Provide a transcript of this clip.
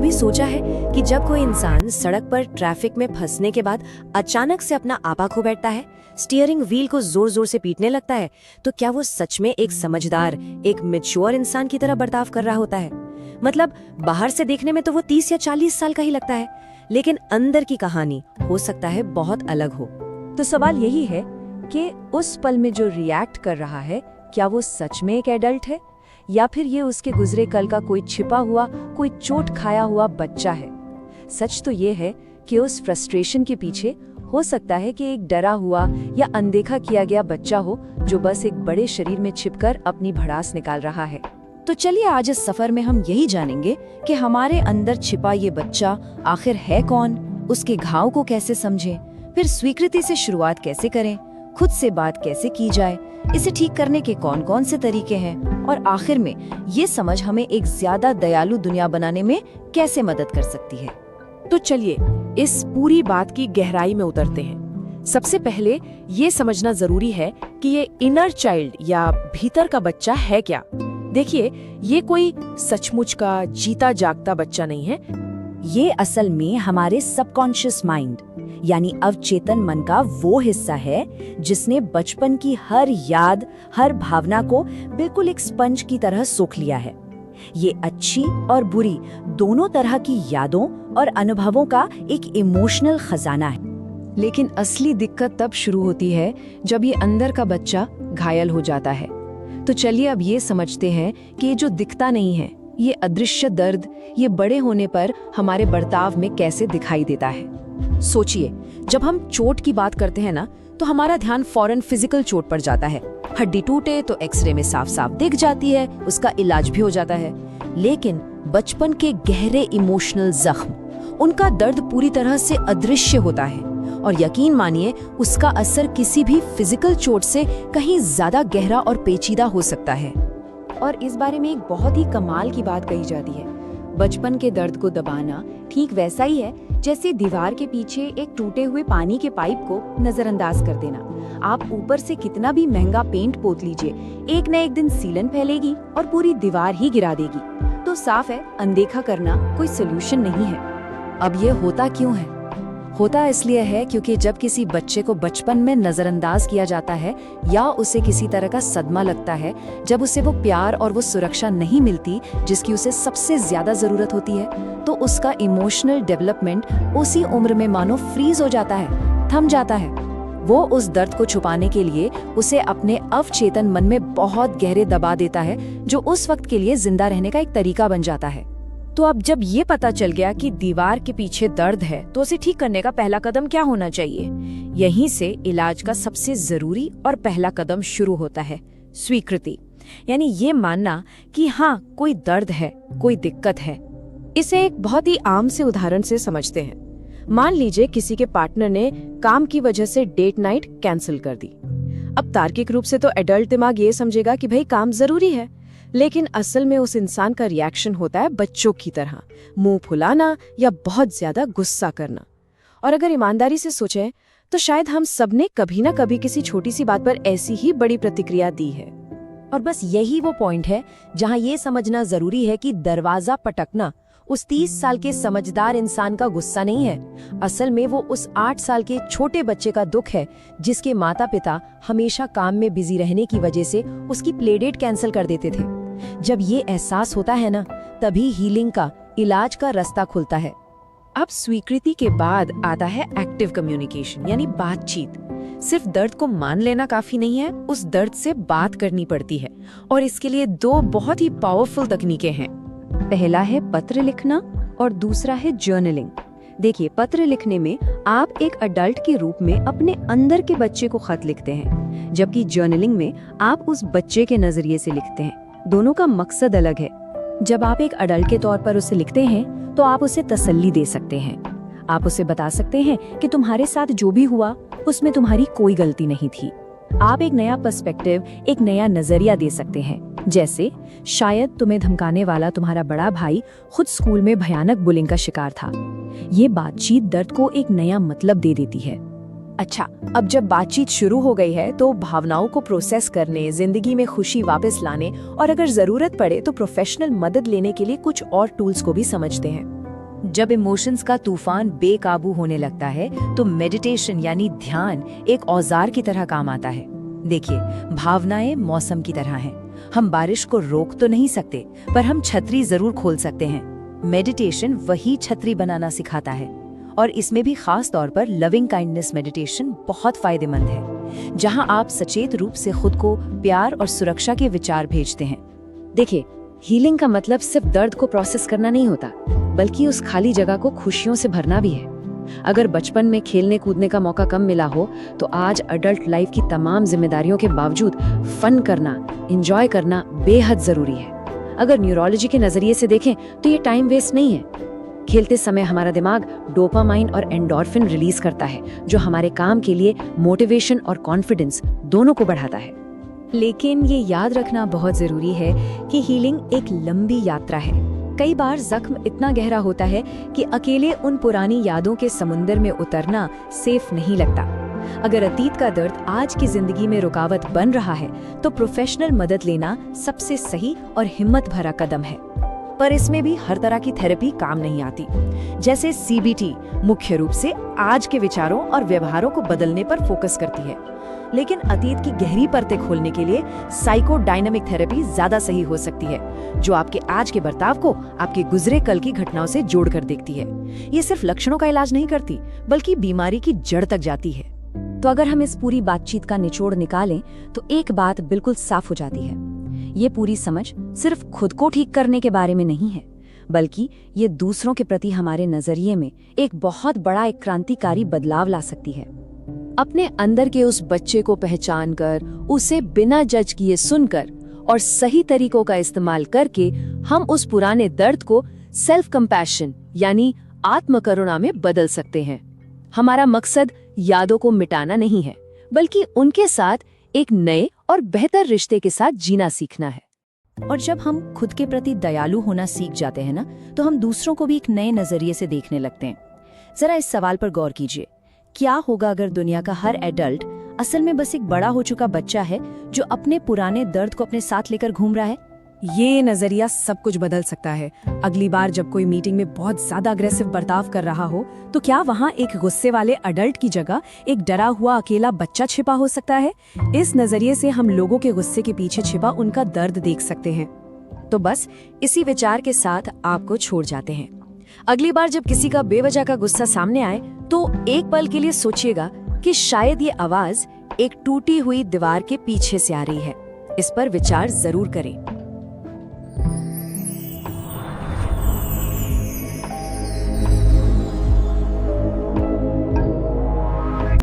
कभी सोचा है कि जब कोई इंसान सड़क पर ट्रैफिक में फंसने के बाद अचानक से अपना आपा खो बैठता है, स्टीयरिंग व्हील को जोर जोर से पीटने लगता है, तो क्या वो सच में एक समझदार, एक मैच्योर इंसान की तरह बर्ताव कर रहा होता है? मतलब बाहर से देखने में तो वो 30 या 40 साल का ही लगता है, लेकिन अंदर की कहानी हो सकता है बहुत अलग हो। तो सवाल यही है कि उस पल में जो रिएक्ट कर रहा है, क्या वो सच में एक एडल्ट है या फिर ये उसके गुजरे कल का कोई छिपा हुआ, कोई चोट खाया हुआ बच्चा है? सच तो ये है कि उस फ्रस्ट्रेशन के पीछे हो सकता है कि एक डरा हुआ या अनदेखा किया गया बच्चा हो जो बस एक बड़े शरीर में छिपकर अपनी भड़ास निकाल रहा है। तो चलिए आज इस सफर में हम यही जानेंगे कि हमारे अंदर छिपा ये बच्चा आखिर है कौन, उसके घाव को कैसे समझें, फिर स्वीकृति से शुरुआत कैसे करें, खुद से बात कैसे की जाए, इसे ठीक करने के कौन कौन से तरीके हैं, और आखिर में ये समझ हमें एक ज्यादा दयालु दुनिया बनाने में कैसे मदद कर सकती है। तो चलिए इस पूरी बात की गहराई में उतरते हैं। सबसे पहले ये समझना जरूरी है कि ये इनर चाइल्ड या भीतर का बच्चा है क्या। देखिए, ये कोई सचमुच का जीता जागता बच्चा नहीं है। ये असल में हमारे सबकॉन्शियस माइंड यानी अवचेतन मन का वो हिस्सा है जिसने बचपन की हर याद, हर भावना को बिल्कुल एक स्पंज की तरह सोख लिया है। ये अच्छी और बुरी दोनों तरह की यादों और अनुभवों का एक इमोशनल खजाना है। लेकिन असली दिक्कत तब शुरू होती है जब ये अंदर का बच्चा घायल हो जाता है। तो चलिए अब ये समझते हैं कि ये जो दिखता नहीं है, ये अदृश्य दर्द, ये बड़े होने पर हमारे बर्ताव में कैसे दिखाई देता है। सोचिए, जब हम चोट की बात करते हैं ना, तो हमारा ध्यान फौरन फिजिकल चोट पर जाता है। हड्डी टूटे तो एक्सरे में साफ साफ दिख जाती है, उसका इलाज भी हो जाता है। लेकिन बचपन के गहरे इमोशनल जख्म, उनका दर्द पूरी तरह से अदृश्य होता है, और यकीन मानिए उसका असर किसी भी फिजिकल चोट से कहीं ज्यादा गहरा और पेचीदा हो सकता है। और इस बारे में एक बहुत ही कमाल की बात कही जाती है, बचपन के दर्द को दबाना ठीक वैसा ही है जैसे दीवार के पीछे एक टूटे हुए पानी के पाइप को नजरअंदाज कर देना। आप ऊपर से कितना भी महंगा पेंट पोत लीजिए, एक न एक दिन सीलन फैलेगी और पूरी दीवार ही गिरा देगी। तो साफ है, अनदेखा करना कोई सोल्यूशन नहीं है। अब ये होता क्यों है? होता इसलिए है क्योंकि जब किसी बच्चे को बचपन में नजरअंदाज किया जाता है या उसे किसी तरह का सदमा लगता है, जब उसे वो प्यार और वो सुरक्षा नहीं मिलती जिसकी उसे सबसे ज्यादा जरूरत होती है, तो उसका इमोशनल डेवलपमेंट उसी उम्र में मानो फ्रीज हो जाता है, थम जाता है। वो उस दर्द को छुपाने के लिए उसे अपने अवचेतन मन में बहुत गहरे दबा देता है, जो उस वक्त के लिए जिंदा रहने का एक तरीका बन जाता है। तो अब जब ये पता चल गया कि दीवार के पीछे दर्द है, तो उसे ठीक करने का पहला कदम क्या होना चाहिए? यहीं से इलाज का सबसे जरूरी और पहला कदम शुरू होता है, स्वीकृति। यानी ये मानना कि हाँ, कोई दर्द है, कोई दिक्कत है। इसे एक बहुत ही आम से उदाहरण से समझते हैं। मान लीजिए किसी के पार्टनर ने काम की वजह से डेट नाइट कैंसिल कर दी। अब तार्किक रूप से तो एडल्ट दिमाग ये समझेगा कि भाई काम जरूरी है, लेकिन असल में उस इंसान का रिएक्शन होता है बच्चों की तरह, मुंह फुलाना या बहुत ज्यादा गुस्सा करना। और अगर ईमानदारी से सोचें तो शायद हम सबने कभी ना कभी किसी छोटी सी बात पर ऐसी ही बड़ी प्रतिक्रिया दी है। और बस यही वो पॉइंट है जहाँ ये समझना जरूरी है कि दरवाजा पटकना उस 30 साल के समझदार इंसान का गुस्सा नहीं है, असल में वो उस 8 साल के छोटे बच्चे का दुख है जिसके माता पिता हमेशा काम में बिजी रहने की वजह से उसकी प्लेडेट कैंसिल कर देते थे। जब ये एहसास होता है ना, तभी हीलिंग का, इलाज का रास्ता खुलता है। अब स्वीकृति के बाद आता है एक्टिव कम्युनिकेशन, यानी बातचीत। सिर्फ दर्द को मान लेना काफी नहीं है, उस दर्द से बात करनी पड़ती है, और इसके लिए 2 बहुत ही पावरफुल तकनीकें हैं। पहला है पत्र लिखना और दूसरा है जर्नलिंग। देखिए, पत्र लिखने में आप एक अडल्ट के रूप में अपने अंदर के बच्चे को खत लिखते हैं, जबकि जर्नलिंग में आप उस बच्चे के नजरिए से लिखते हैं। दोनों का मकसद अलग है। जब आप एक अडल्ट के तौर पर उसे लिखते हैं तो आप उसे तसल्ली दे सकते हैं। आप उसे बता सकते हैं कि तुम्हारे साथ जो भी हुआ उसमें तुम्हारी कोई गलती नहीं थी। आप एक नया पर्सपेक्टिव, एक नया नजरिया दे सकते हैं। जैसे शायद तुम्हें धमकाने वाला तुम्हारा बड़ा भाई खुद स्कूल में भयानक बुलिंग का शिकार था। ये बातचीत दर्द को एक नया मतलब दे देती है। अच्छा, अब जब बातचीत शुरू हो गई है तो भावनाओं को प्रोसेस करने, जिंदगी में खुशी वापस लाने और अगर जरूरत पड़े तो प्रोफेशनल मदद लेने के लिए कुछ और टूल्स को भी समझते हैं। जब इमोशंस का तूफान बेकाबू होने लगता है तो मेडिटेशन यानी ध्यान एक औजार की तरह काम आता है। देखिए, भावनाएं मौसम की तरह हैं। हम बारिश को रोक तो नहीं सकते, पर हम छतरी जरूर खोल सकते हैं। मेडिटेशन वही छतरी बनाना सिखाता है, और इसमें भी खास तौर पर लविंग काइंडनेस मेडिटेशन बहुत फायदेमंद है, जहां आप सचेत रूप से खुद को प्यार और सुरक्षा के विचार भेजते हैं। देखिए, हीलिंग का मतलब सिर्फ दर्द को प्रोसेस करना नहीं होता, बल्कि उस खाली जगह को खुशियों से भरना भी है। अगर बचपन में खेलने कूदने का मौका कम मिला हो, तो आज अडल्ट लाइफ की तमाम जिम्मेदारियों के बावजूद फन करना, एंजॉय करना बेहद जरूरी है। अगर न्यूरोलॉजी के नजरिए से देखें तो ये टाइम वेस्ट नहीं है। खेलते समय हमारा दिमाग डोपामाइन और एंडोर्फिन रिलीज करता है, जो हमारे काम के लिए मोटिवेशन और कॉन्फिडेंस दोनों को बढ़ाता है। लेकिन ये याद रखना बहुत जरूरी है कि हीलिंग एक लंबी यात्रा है। कई बार जख्म इतना गहरा होता है कि अकेले उन पुरानी यादों के समुंदर में उतरना सेफ नहीं लगता। अगर अतीत का दर्द आज की जिंदगी में रुकावट बन रहा है, तो प्रोफेशनल मदद लेना सबसे सही और हिम्मत भरा कदम है। पर इसमें भी हर तरह की थेरेपी काम नहीं आती। जैसे CBT मुख्य रूप से आज के विचारों और व्यवहारों को बदलने पर फोकस करती है, लेकिन अतीत की गहरी परतें खोलने के लिए साइकोडायनामिक थेरेपी ज्यादा सही हो सकती है, जो आपके आज के बर्ताव को आपके गुजरे कल की घटनाओं से जोड़कर देखती है। ये सिर्फ लक्षणों का इलाज नहीं करती, बल्कि बीमारी की जड़ तक जाती है। तो अगर हम इस पूरी बातचीत का निचोड़ निकालें तो एक बात बिल्कुल साफ हो जाती है। ये पूरी समझ सिर्फ खुद को ठीक करने के बारे में नहीं है, बल्कि ये दूसरों के प्रति हमारे नजरिए में एक बहुत बड़ा एक क्रांतिकारी बदलाव ला सकती है। अपने अंदर के उस बच्चे को पहचान कर, उसे बिना जज किए सुनकर और सही तरीकों का इस्तेमाल करके हम उस पुराने दर्द को सेल्फ कंपैशन यानी आत्मकरुणा में बदल सकते हैं। हमारा मकसद यादों को मिटाना नहीं है, बल्कि उनके साथ एक नए और बेहतर रिश्ते के साथ जीना सीखना है। और जब हम खुद के प्रति दयालु होना सीख जाते हैं ना, तो हम दूसरों को भी एक नए नजरिए से देखने लगते हैं। जरा इस सवाल पर गौर कीजिए, क्या होगा अगर दुनिया का हर एडल्ट असल में बस एक बड़ा हो चुका बच्चा है जो अपने पुराने दर्द को अपने साथ लेकर घूम रहा है? ये नजरिया सब कुछ बदल सकता है। अगली बार जब कोई मीटिंग में बहुत ज्यादा अग्रेसिव बर्ताव कर रहा हो, तो क्या वहाँ एक गुस्से वाले अडल्ट की जगह एक डरा हुआ अकेला बच्चा छिपा हो सकता है? इस नजरिए से हम लोगों के गुस्से के पीछे छिपा उनका दर्द देख सकते हैं। तो बस इसी विचार के साथ आपको छोड़ जाते हैं। अगली बार जब किसी का बेवजह का गुस्सा सामने आए, तो एक पल के लिए सोचिएगा कि शायद ये आवाज एक टूटी हुई दीवार के पीछे से आ रही है। इस पर विचार जरूर करें।